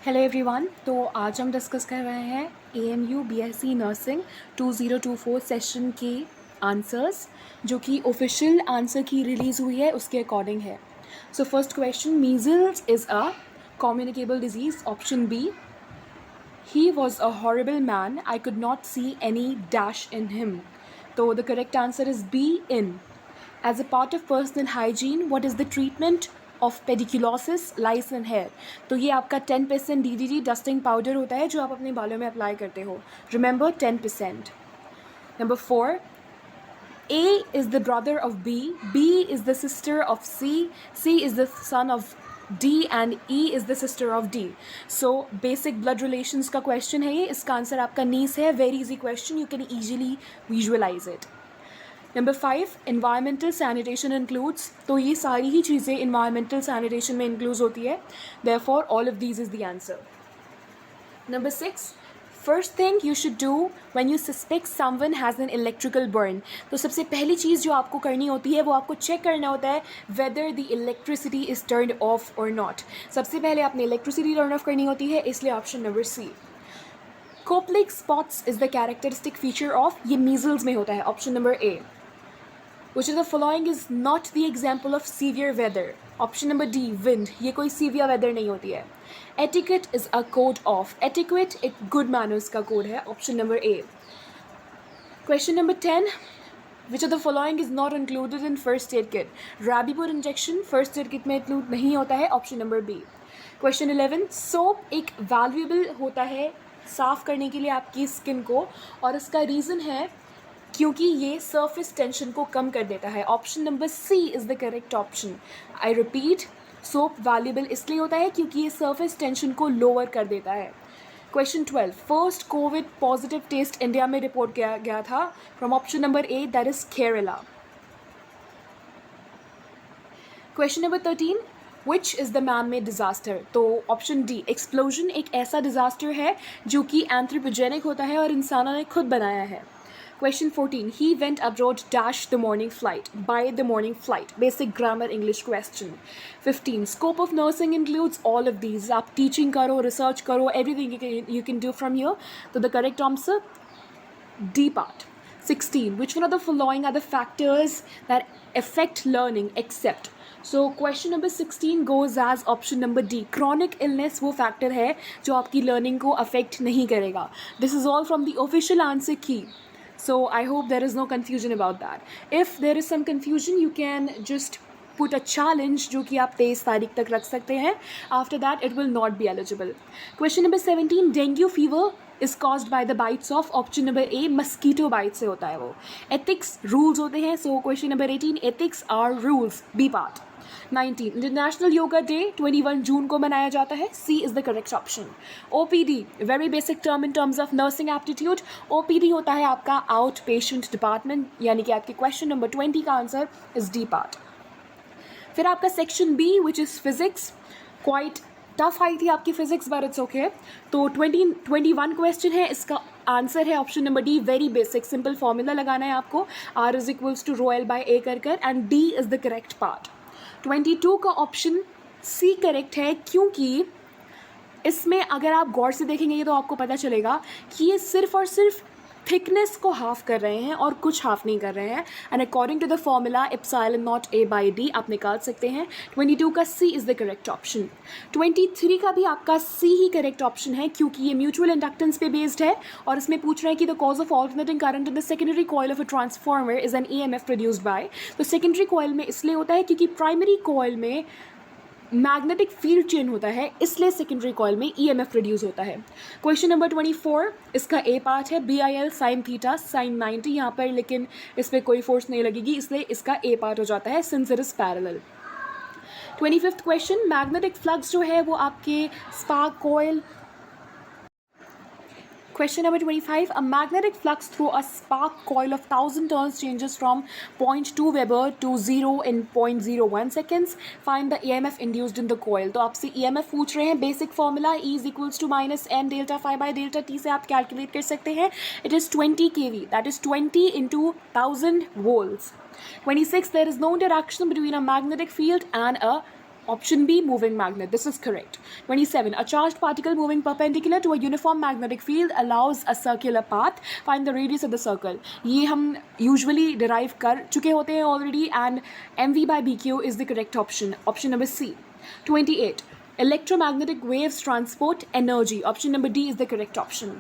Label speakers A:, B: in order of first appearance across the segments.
A: Hello everyone. तो आज हम डिस्कस कर रहे हैं AMU BSc नर्सिंग 2024 सेशन के आंसर्स, जो कि ऑफिशियल आंसर की रिलीज़ हुई है उसके अकॉर्डिंग है। So first question, measles is a communicable disease. Option B, he was a horrible man, I could not see any dash in him. तो the correct answer is B, in. As a part of personal hygiene, what is the treatment of pediculosis, lice in hair? तो ये आपका 10% DDT dusting powder होता है जो आप अपने बालों में अप्लाई करते हो। Remember 10%. Number 4, A is the brother of B, B is the sister of C, C is the son of D and E is the sister of D. So basic blood relations का question है ये, इसका answer आपका niece है। Very easy question, you can easily visualize it. Number 5, environmental sanitation includes. तो ये सारी ही चीज़ें इन्वायरमेंटल सैनिटेशन में इंक्लूड होती है। Therefore all of these is the answer. Number 6, first thing you should do when you suspect someone has an electrical burn. तो सबसे पहली चीज़ जो आपको करनी होती है वो आपको चेक करना होता है whether the electricity is turned of और नॉट। सबसे पहले आपने इलेक्ट्रिसिटी टर्न ऑफ करनी होती है, इसलिए option number C. Koplik spots is the characteristic feature of, ये मीजल्स में होता है, option number A. Which of the following is not the example of severe weather? Option number D, wind. ये कोई severe weather नहीं होती है. Etiquette is a code of. Etiquette एक good manners का code है. Option number A. Question number 10. Which of the following is not included in first aid kit? Rabipur injection first aid kit में include नहीं होता है. Option number B. Question 11. Soap एक valuable होता है साफ करने के लिए आपकी स्किन को, और इसका रीज़न है क्योंकि ये सरफेस टेंशन को कम कर देता है। Option number C is the correct option. I repeat, soap valuable इसलिए होता है क्योंकि ये सरफेस टेंशन को लोअर कर देता है। Question 12, first covid positive test India में रिपोर्ट किया गया था from option number A, that is Kerala. Question number 13, which is the man made disaster. तो ऑप्शन डी, एक्सप्लोजन एक ऐसा डिज़ास्टर है जो कि एंथ्रोपोजेनिक होता है और इंसानों ने खुद बनाया है। Question 14, he went abroad dash the morning flight, by the morning flight, basic grammar English question. 15, scope of nursing includes all of these. आप teaching करो, research करो, everything you can do from here. So the correct answer, D part. 16, which one of the following are the factors that affect learning except? So question number 16 goes as option number D. Chronic illness वो factor है जो आपकी learning को affect नहीं करेगा. This is all from the official answer key. So I hope there is no confusion about that. If there is some confusion, you can just put a challenge जो कि आप 23 तारीख तक रख सकते हैं. After that, it will not be eligible. Question number 17, dengue fever is caused by the bites of, option number A, mosquito bite से होता है वो. Ethics rules होते हैं. So question number 18, ethics are rules, B part. 19, International Yoga Day 21 जून को मनाया जाता है. C is the correct option. OPD, very basic term in terms of nursing aptitude. OPD होता है आपका आउट पेशेंट डिपार्टमेंट, यानी कि आपके क्वेश्चन नंबर 20 का आंसर इज डी पार्ट. फिर आपका section B which is physics. Quite tough आई थी आपकी फिजिक्स, बट इट्स ओके. तो 21 क्वेश्चन है, इसका आंसर है option number D, very basic simple formula लगाना है आपको, R is equals to rho L by A कर, and D is the correct part. 22 का ऑप्शन सी करेक्ट है, क्योंकि इसमें अगर आप गौर से देखेंगे तो आपको पता चलेगा कि ये सिर्फ और सिर्फ थिकनेस को हाफ कर रहे हैं और कुछ हाफ नहीं कर रहे हैं. And according to the formula epsilon naught A by D आप निकाल सकते हैं. 22 का C is the correct option. 23 का भी आपका सी ही करेक्ट ऑप्शन है, क्योंकि ये म्यूचुअल इंडक्टेंस पे बेस्ड है और इसमें पूछ रहे हैं कि the cause of alternating current in the secondary coil of a transformer is an EMF produced by. तो सेकेंडरी कॉइल में इसलिए होता है क्योंकि प्राइमरी कॉइल में मैग्नेटिक फील्ड चेंज होता है, इसलिए सेकेंडरी कॉइल में EMF प्रोड्यूस होता है. क्वेश्चन नंबर 24, इसका ए पार्ट है BIL साइन थीटा साइन 90 यहाँ पर, लेकिन इस पर कोई फोर्स नहीं लगेगी, इसलिए इसका ए पार्ट हो जाता है since it is parallel. 25th question, magnetic flux जो है वो आपके spark coil. Question number 25, a magnetic flux through a spark coil of 1000 turns changes from 0.2 Weber to 0 in 0.01 seconds. Find the EMF induced in the coil. तो आपसे EMF पूछ रहे हैं, basic formula E is equals to minus n delta phi by delta t से आप calculate कर सकते हैं. It is 20 kV, that is 20 into 1000 volts. 26, there is no interaction between a magnetic field and a Option B, moving magnet. This is correct. 27. A charged particle moving perpendicular to a uniform magnetic field allows a circular path. Find the radius of the circle. ये हम usually derive कर चुके होते हैं already, and mv by bq is the correct option. Option number C. 28. Electromagnetic waves transport energy. Option number D is the correct option.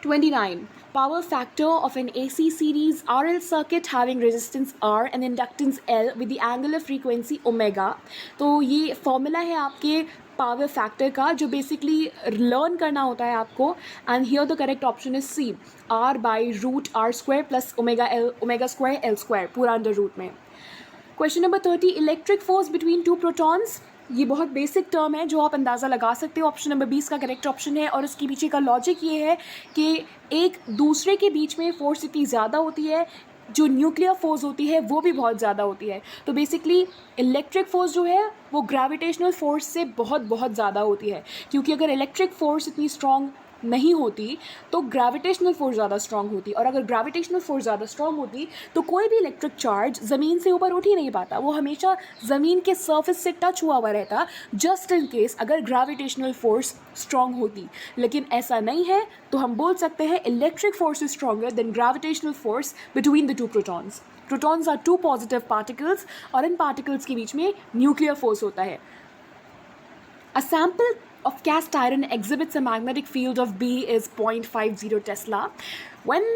A: 29. Power factor of an AC series RL circuit having resistance R and inductance L with the angular frequency omega. तो ये formula है आपके power factor का जो basically learn करना होता है आपको, and here the correct option is C, R by root R square plus omega square L square पूरा अंडर रूट में. Question number 30. Electric force between two protons. ये बहुत बेसिक टर्म है जो आप अंदाज़ा लगा सकते हो. ऑप्शन नंबर 20 का करेक्ट ऑप्शन है, और इसके पीछे का लॉजिक ये है कि एक दूसरे के बीच में फोर्स इतनी ज़्यादा होती है, जो न्यूक्लियर फोर्स होती है वो भी बहुत ज़्यादा होती है. तो बेसिकली इलेक्ट्रिक फोर्स जो है वो ग्रेविटेशनल फोर्स से बहुत बहुत ज़्यादा होती है, क्योंकि अगर इलेक्ट्रिक फोर्स इतनी स्ट्रॉन्ग नहीं होती तो ग्रेविटेशनल फोर्स ज़्यादा स्ट्रॉन्ग होती, और अगर ग्रेविटेशनल फोर्स ज़्यादा स्ट्रॉन्ग होती तो कोई भी इलेक्ट्रिक चार्ज ज़मीन से ऊपर उठ ही नहीं पाता, वो हमेशा ज़मीन के सरफेस से टच हुआ हुआ रहता, जस्ट इन केस अगर ग्रेविटेशनल फोर्स स्ट्रॉन्ग होती. लेकिन ऐसा नहीं है, तो हम बोल सकते हैं electric force is stronger than gravitational force between the two protons. Protons are two positive particles, और इन पार्टिकल्स के बीच में न्यूक्लियर फोर्स होता है. A sample of cast iron exhibits a magnetic field of B is 0.50 Tesla. When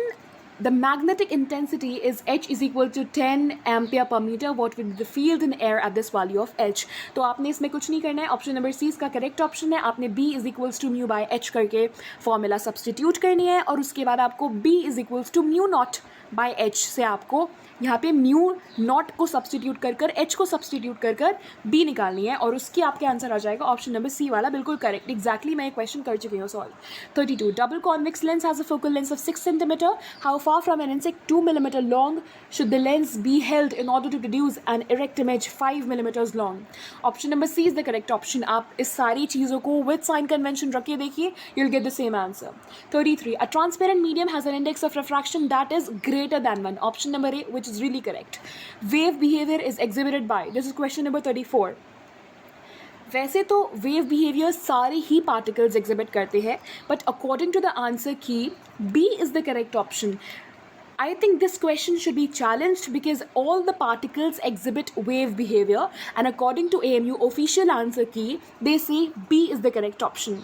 A: the magnetic intensity is H is equal to 10 ampere per meter, what will be the field in air at this value of H? तो आपने इसमें कुछ नहीं करना है. Option number C इसका correct option है. आपने B is equals to mu by H करके फॉर्मूला सब्सटीट्यूट करनी है, और उसके बाद आपको B is equals to mu naught by H से आपको यहाँ पे म्यू नॉट को सब्सटीट्यूट कर कर H को सब्सटीट्यूट कर कर B निकालनी है, और उसकी आपके आंसर आ जाएगा ऑप्शन नंबर C वाला, बिल्कुल करेक्ट. एग्जैक्टली मैं क्वेश्चन कर चुकी हूँ solve. 32. Double convex lens has a focal length of 6 cm. How far from an insect 2 mm long should the lens be held in order to produce an erect image 5 mm long? Option number C is the correct option. आप इस सारी चीज़ों को with sign convention रख के देखिए, you'll get the same answer. 33. A transparent medium has an index of refraction that is greater than 1. Option number A, which is really correct. Wave behavior is exhibited by. This is question number 34. वैसे तो wave behaviour सारे ही particles exhibit करते हैं, but according to the answer key B is the correct option. I think this question should be challenged because all the particles exhibit wave behavior, and according to AMU official answer key, they say B is the correct option.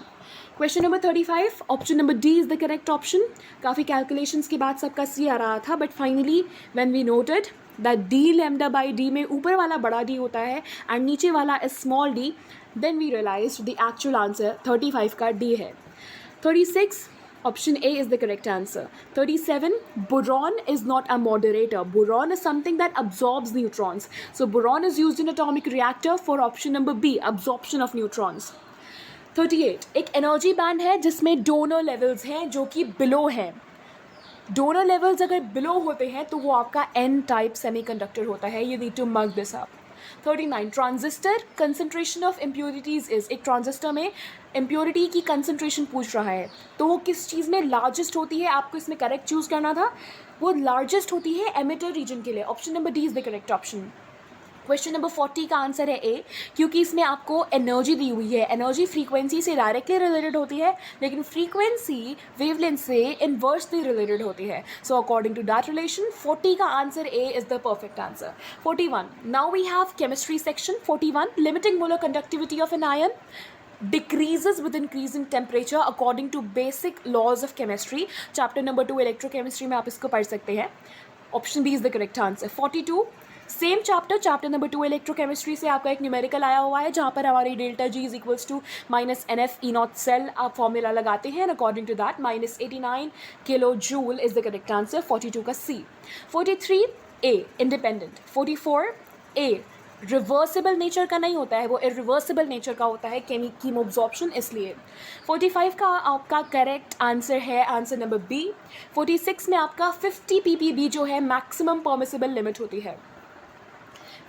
A: Question number 35. Option number D is the correct option. काफ़ी calculations के बाद सबका C आ रहा था, but finally when we noted that D lambda by D में ऊपर वाला बड़ा D होता है and नीचे वाला is small d, then we realized the actual answer 35 का D है. 36. Option A is the correct answer. 37. Boron is not a moderator. Boron is something that absorbs neutrons. So boron is used in atomic reactor for option number B, absorption of neutrons. 38. एक energy band है जिसमें donor levels हैं जो कि below हैं. Donor levels अगर below होते हैं तो वो आपका एन टाइप सेमीकंडक्टर होता है. You need to mug this up. 39. Transistor concentration of impurities is. एक ट्रांजिस्टर में इम्प्योरिटी की कंसंट्रेशन पूछ रहा है, तो वो किस चीज़ में लार्जेस्ट होती है, आपको इसमें करेक्ट चूज़ करना था. वो लार्जेस्ट होती है एमिटर रीजन के लिए. Option number D is the correct option. Question number 40 का आंसर है ए, क्योंकि इसमें आपको एनर्जी दी हुई है. एनर्जी फ्रीक्वेंसी से डायरेक्टली रिलेटेड होती है, लेकिन फ्रीक्वेंसी वेवलेंथ से इन्वर्सली रिलेटेड होती है. So according to that relation 40 का answer A is the perfect answer. 41. Now we have chemistry section. 41. Limiting molar conductivity of an ion decreases with increasing temperature according to basic laws of chemistry. Chapter number 2 electrochemistry में आप इसको पढ़ सकते हैं. Option B is the correct answer. 42. Same chapter number 2 electrochemistry से आपका एक numerical आया हुआ है जहाँ पर हमारी delta G is equals to -NF E0 cell आप फॉर्मूला लगाते हैं, according to that -89 kilo joule is the correct answer. 42 का C. 43 A independent. 44 A reversible nature का नहीं होता है, वो इरिवर्सिबल नेचर का होता है कीमोब्जॉर्प्शन, इसलिए. 45 का आपका करेक्ट आंसर है आंसर नंबर बी. 46 में आपका 50 ppb जो है मैक्सिमम परमिसिबल लिमिट होती है.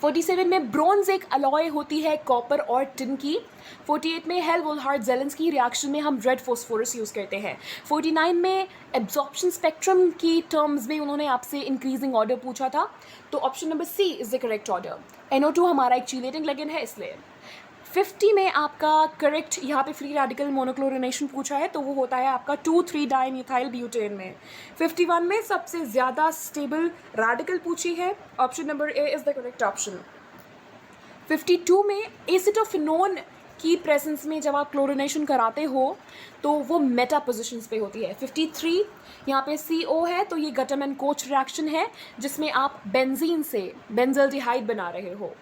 A: 47 में ब्रॉन्ज एक अलॉय होती है कॉपर और टिन की। 48 में हेल-वोल्हार्ड ज़ेलेंस्की रिएक्शन में हम रेड फॉस्फोरस यूज़ करते हैं। 49 में एब्जॉर्प्शन स्पेक्ट्रम की टर्म्स में उन्होंने आपसे इंक्रीजिंग ऑर्डर पूछा था, तो option number C is the correct order. NO2 हमारा एक चीलेटिंग लिगेंड है इसलिए। 50 में आपका करेक्ट यहाँ पे फ्री रेडिकल मोनोक्लोरिनेशन पूछा है, तो वो होता है आपका 2,3-डाइमिथाइल ब्यूटेन में। 51 में सबसे ज़्यादा स्टेबल रेडिकल पूछी है, option number A is the correct option. 52 में एसिटोफिनोन की प्रेजेंस में जब आप क्लोरिनेशन कराते हो तो वो मेटा पोजिशंस पे होती है। 53 यहाँ पे CO है, तो ये गटम एंड कोच रिएक्शन है जिसमें आप बेंजीन से बेंजल्डिहाइड बना रहे हो।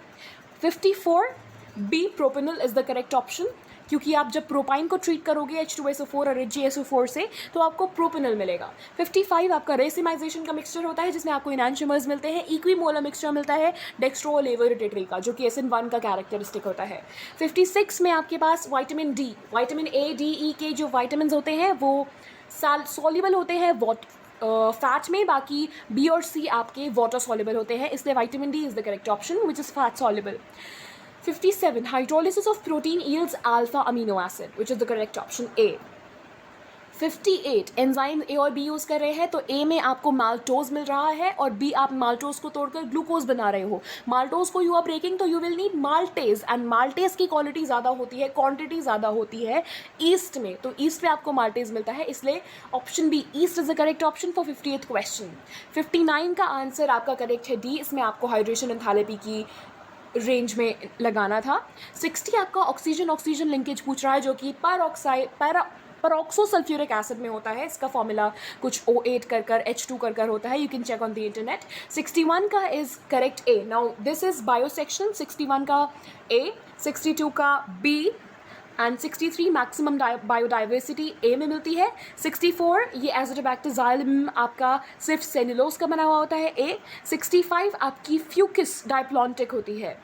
A: 54 B propanal is the correct option, क्योंकि आप जब प्रोपाइन को ट्रीट करोगे H2SO4 और HgSO4 से तो आपको प्रोपेनल मिलेगा। 55 आपका रेसिमाइजेशन का मिक्सचर होता है जिसमें आपको इनैंशियोमर्स मिलते हैं। इक्विमोलर मिक्सचर मिलता है डेक्स्ट्रोलेवोरेटेटरी का, जो कि SN1 का कैरेक्टरिस्टिक होता है। 56 में आपके पास vitamin D, vitamin A, D, E के जो विटामिन होते हैं वो सॉल्युबल होते हैं फैट में, बाकी B और C आपके वाटर सॉल्युबल होते हैं, इसलिए vitamin D is the correct option which is fat soluble. 57 hydrolysis of protein yields alpha amino acid, which is the correct option A. 58 enzyme A और B यूज़ कर रहे हैं, तो A में आपको माल्टोज मिल रहा है और B आप माल्टोज को तोड़कर ग्लूकोज बना रहे हो। माल्टोज को यू आर ब्रेकिंग, तो you will need maltase, and maltase की क्वालिटी ज़्यादा होती है, क्वांटिटी ज़्यादा होती है ईस्ट में, तो ईस्ट में आपको माल्टेज मिलता है, इसलिए option B yeast is the correct option for 58th question. 59 का आंसर आपका करेक्ट है डी, इसमें आपको हाइड्रेशन एंथैल्पी की रेंज में लगाना था। 60 आपका ऑक्सीजन लिंकेज पूछ रहा है, जो कि पेरोक्सोसल्फ्यूरिक एसिड में होता है। इसका फॉर्मूला कुछ O8 कर H2 कर होता है, you can check on the internet. 61 का is correct A. Now this is biosection. 61 का ए, 62 का B and 63 maximum biodiversity A में मिलती है। 64 ये एज़ोटोबैक्टर ज़ाइलम आपका सिर्फ सेलुलोज का बना हुआ होता है ए। 65 आपकी फ्यूकिस डाइप्लॉन्टिक होती है।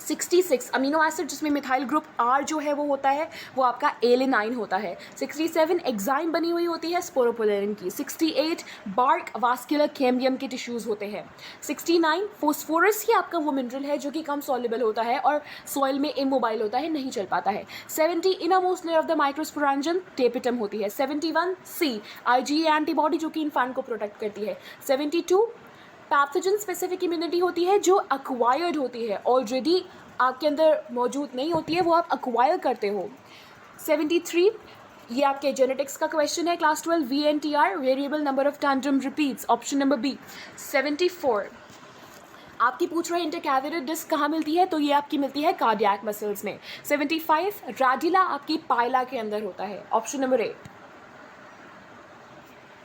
A: 66 अमीनो एसिड जिसमें मिथाइल ग्रुप R जो है वो होता है, वो आपका एलेनाइन होता है। 67 एग्जाइम बनी हुई होती है स्पोरोपोलेरिन की। 68 बार्क वास्कुलर कैम्बियम के टिश्यूज़ होते हैं। 69 फोस्फोरस ही आपका वो मिनरल है जो कि कम सॉल्युबल होता है और सॉइल में इमोबाइल होता है, नहीं चल पाता है। 70 innermost layer of the microsporangium tapetum होती है। 71 C IgE एंटीबॉडी जो कि इन्फांट को प्रोटेक्ट करती है। 72 पैथोजन स्पेसिफिक इम्यूनिटी होती है जो अक्वायर्ड होती है, ऑलरेडी आपके अंदर मौजूद नहीं होती है, वो आप अक्वायर करते हो। 73 ये आपके जेनेटिक्स का क्वेश्चन है class 12, VNTR variable number of tandem repeats, option number B. 74 आपकी पूछ रहे हैं इंटरकैविलर डिस्क कहाँ मिलती है, तो ये आपकी मिलती है कार्डियक मसल्स में। 75 रैडिला आपकी पाइला के अंदर होता है, ऑप्शन नंबर ए।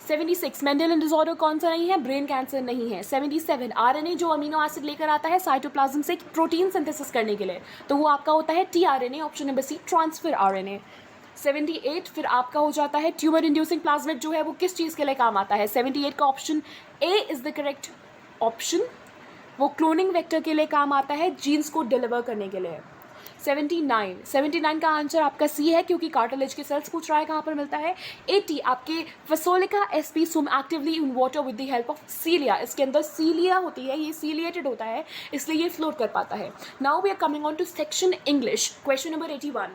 A: 76 मेंडेलियन डिसऑर्डर कौन सा नहीं है, ब्रेन कैंसर नहीं है। 77 RNA जो अमीनो एसिड लेकर आता है साइटोप्लाज्म से प्रोटीन सिंथेसिस करने के लिए, तो वो आपका होता है tRNA, option number C transfer RNA। 78 फिर आपका हो जाता है ट्यूमर इंड्यूसिंग प्लाज्मिड जो है वो किस चीज़ के लिए काम आता है। 78 का option A is the correct option, वो क्लोनिंग वेक्टर के लिए काम आता है, जीन्स को डिलीवर करने के लिए। 79 का आंसर आपका सी है, क्योंकि कार्टिलेज के सेल्स पूछ रहा है कहाँ पर मिलता है। 80 आपके फसोलिका sp swim actively in water with the help of सीलिया, इसके अंदर सीलिया होती है, ये सीलिएटेड होता है इसलिए ये फ्लोट कर पाता है। Now we are coming on to section English, question number 81।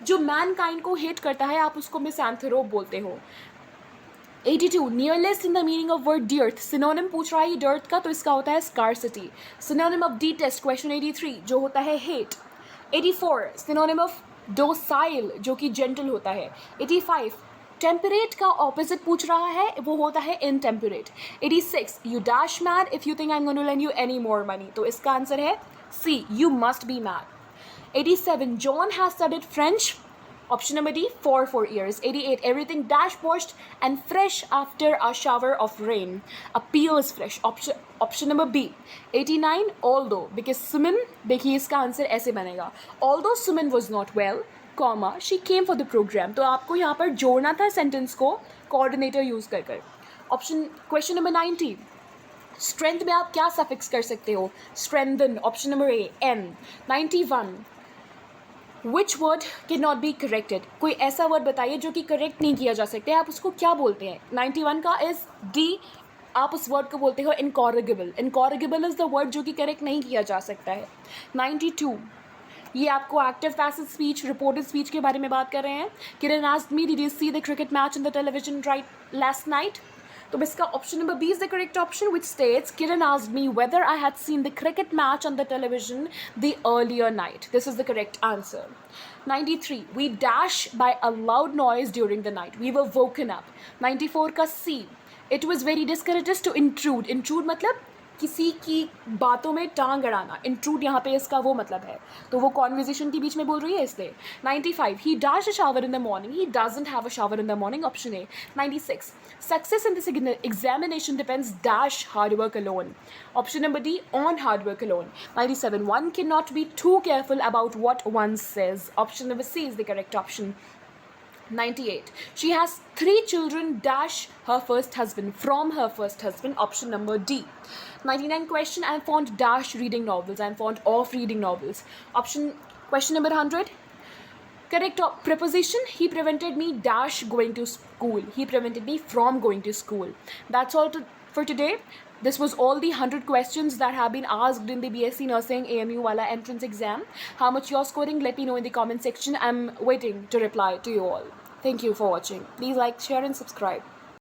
A: जो मैनकाइंड को हेट करता है आप उसको मिसैंथरोप बोलते हो। 82 nearest in the meaning of word dearth, synonym पूछ रहा है डियर्थ का, तो इसका होता है scarcity. Synonym of detest, question 83 जो होता है हेट। 84 सिनोनिम ऑफ डोसाइल जो कि जेंटल होता है। 85 टेम्परेट का ऑपोजिट पूछ रहा है, वो होता है intemperate. 86 you dash mad if you think I am going to lend you any more money, तो इसका आंसर है C you must be mad. 87 John has studied French, option number D for 4 years। 88 everything dash washed and fresh after a shower of rain, appears fresh, option number B। 89 although, because Suman, देखिए इसका answer ऐसे बनेगा, although Suman was not well, comma she came for the program, तो आपको यहाँ पर जोड़ना था सेंटेंस को कोऑर्डिनेटर यूज कर। ऑप्शन क्वेश्चन नंबर 90 स्ट्रेंथ में आप क्या सफिक्स कर सकते हो, strengthen, option number A N। 91 which word can not be corrected, कोई ऐसा वर्ड बताइए जो कि करेक्ट नहीं किया जा सकता है, आप उसको क्या बोलते हैं। 91 का इज डी आप उस वर्ड को बोलते हो इनकॉरिगेबल. इनकॉरिगेबल इज़ द वर्ड जो कि करेक्ट नहीं किया जा सकता है. 92, ये आपको active passive speech reported speech के बारे में बात कर रहे हैं. Kiran asked me did you see the cricket match in the television right last night. तो इसका option number B is the correct option which states Kiran asked me whether I had seen the cricket match on the television the earlier night. This is the correct answer. 93, we dash by a loud noise during the night. We were woken up. 94 का C, it was very discourteous to intrude. Intrude मतलब किसी की बातों में टांग अड़ाना. Intrude यहाँ पे इसका वो मतलब है, तो वो कॉन्वर्जेशन के बीच में बोल रही है इसलिए. 95, he dashed a shower in the morning. He doesn't have a shower in the morning. Option A. 96, success in this examination depends dash hard work alone. Option number D, on hard work alone. 97, one cannot be too careful about what one says. Option number C is the correct option. 98, she has 3 children dash her first husband, from her first husband. Option number D. 99 question, I am fond dash reading novels. I am fond of reading novels. Question number 100, correct preposition, he prevented me dash going to school. He prevented me from going to school. That's all for today. This was all the 100 questions that have been asked in the BSc Nursing AMU Wala entrance exam. How much you're scoring, let me know in the comment section. I'm waiting to reply to you all. Thank you for watching. Please like, share and subscribe.